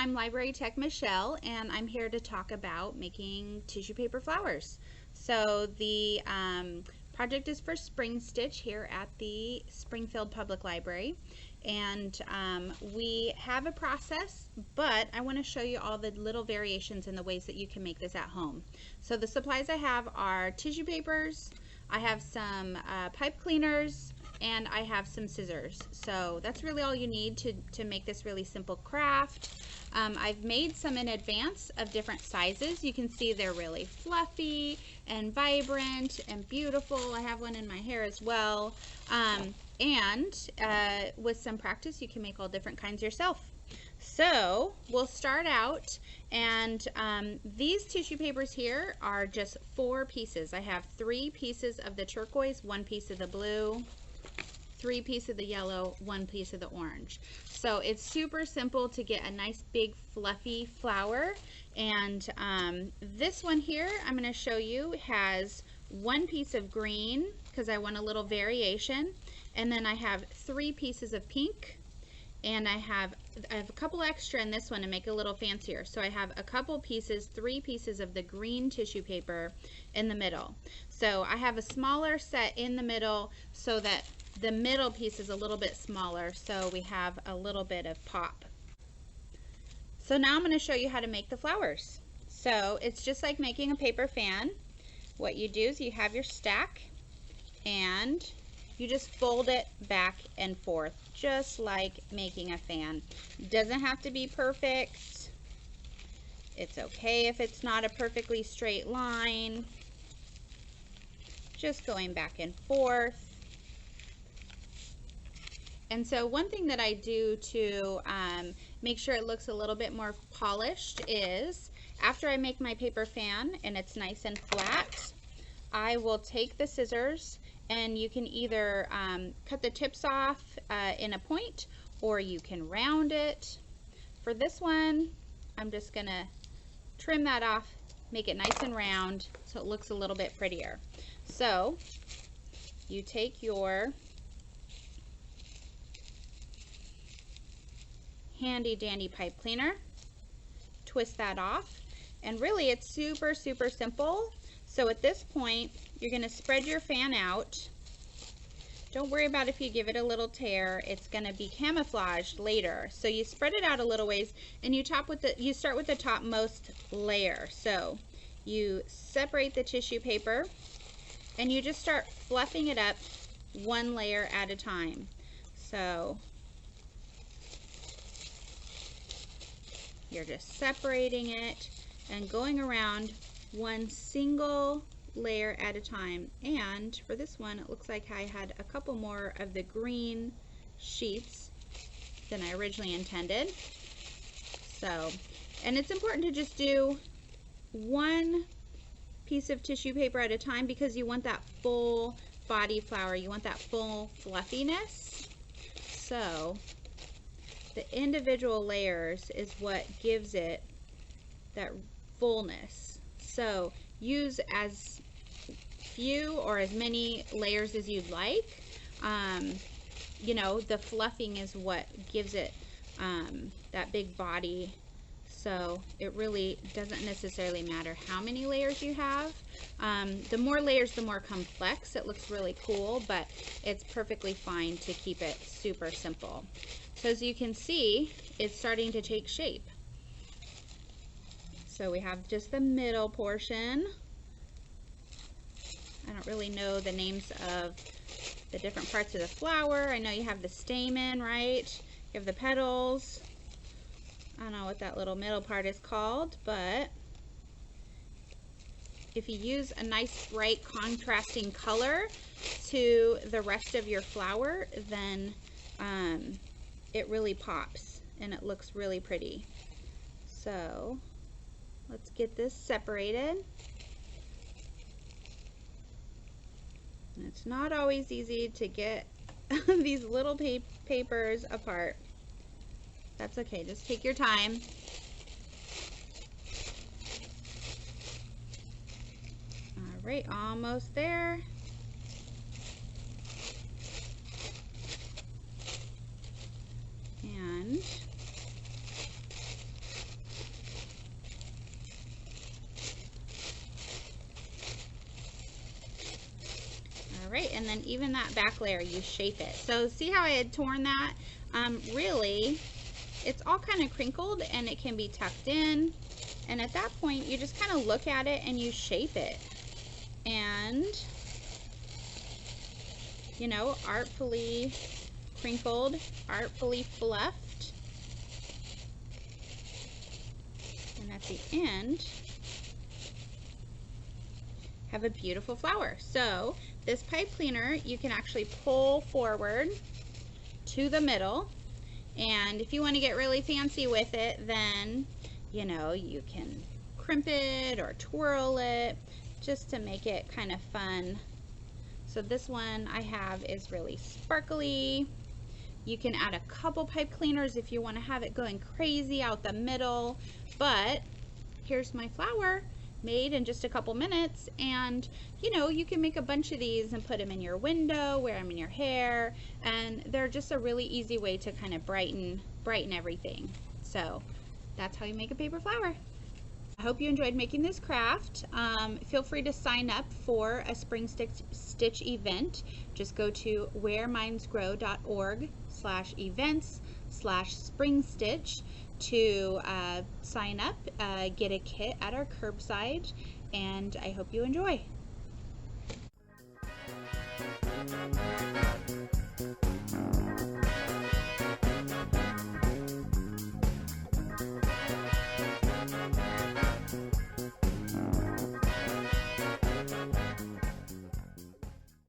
I'm Library Tech Michele, and I'm here to talk about making tissue paper flowers. So the project is for Springstitch here at the Springfield Public Library, and we have a process, but I want to show you all the little variations in the ways that you can make this at home. So the supplies I have are tissue papers, I have some pipe cleaners, and I have some scissors. So that's really all you need to make this really simple craft. I've made some in advance of different sizes. You can see they're really fluffy and vibrant and beautiful. I have one in my hair as well. With some practice, you can make all different kinds yourself. So we'll start out, and these tissue papers here are just 4 pieces. I have 3 pieces of the turquoise, 1 piece of the blue, 3 pieces of the yellow, 1 piece of the orange. So it's super simple to get a nice big fluffy flower. And this one here I'm going to show you has 1 piece of green because I want a little variation, and then I have 3 pieces of pink, and I have a couple extra in this one to make it a little fancier. So I have a couple pieces, 3 pieces of the green tissue paper in the middle. So I have a smaller set in the middle so that the middle piece is a little bit smaller, so we have a little bit of pop. So now I'm going to show you how to make the flowers. So it's just like making a paper fan. What you do is you have your stack and you just fold it back and forth, just like making a fan. It doesn't have to be perfect. It's okay if it's not a perfectly straight line. Just going back and forth. And so one thing that I do to make sure it looks a little bit more polished is after I make my paper fan and it's nice and flat, I will take the scissors, and you can either cut the tips off in a point, or you can round it. For this one, I'm just gonna trim that off, make it nice and round so it looks a little bit prettier. So you take your handy dandy pipe cleaner, twist that off, and really it's super simple. So at this point you're going to spread your fan out. Don't worry about if you give it a little tear, it's going to be camouflaged later. So you spread it out a little ways, and you start with the topmost layer. So you separate the tissue paper and you just start fluffing it up 1 layer at a time. So you're just separating it and going around 1 single layer at a time. And for this one, it looks like I had a couple more of the green sheets than I originally intended. So, and it's important to just do 1 piece of tissue paper at a time because you want that full body flower. You want that full fluffiness. So the individual layers is what gives it that fullness. So use as few or as many layers as you'd like. You know, the fluffing is what gives it that big body. So it really doesn't necessarily matter how many layers you have. The more layers, the more complex. It looks really cool, but it's perfectly fine to keep it super simple. So as you can see, it's starting to take shape. So we have just the middle portion. I don't really know the names of the different parts of the flower. I know you have the stamen, right? You have the petals. I don't know what that little middle part is called, but if you use a nice bright contrasting color to the rest of your flower, then it really pops and it looks really pretty. So let's get this separated. And it's not always easy to get these little papers apart. That's okay, just take your time. All right, almost there. And right, and then even that back layer, you shape it. So see how I had torn that? Really, it's all kind of crinkled and it can be tucked in. And at that point, you just kind of look at it and you shape it. And, you know, artfully crinkled, artfully fluffed. And at the end, have a beautiful flower. So this pipe cleaner, you can actually pull forward to the middle. And if you want to get really fancy with it, then, you know, you can crimp it or twirl it just to make it kind of fun. So this one I have is really sparkly. You can add a couple pipe cleaners if you want to have it going crazy out the middle. But here's my flower made in just a couple minutes, and you know, you can make a bunch of these and put them in your window, wear them in your hair, and they're just a really easy way to kind of brighten everything. So that's how you make a paper flower. I hope you enjoyed making this craft. Feel free to sign up for a Springstitch event. Just go to wheremindgrow.org/events/Springstitch to sign up, get a kit at our curbside, and I hope you enjoy.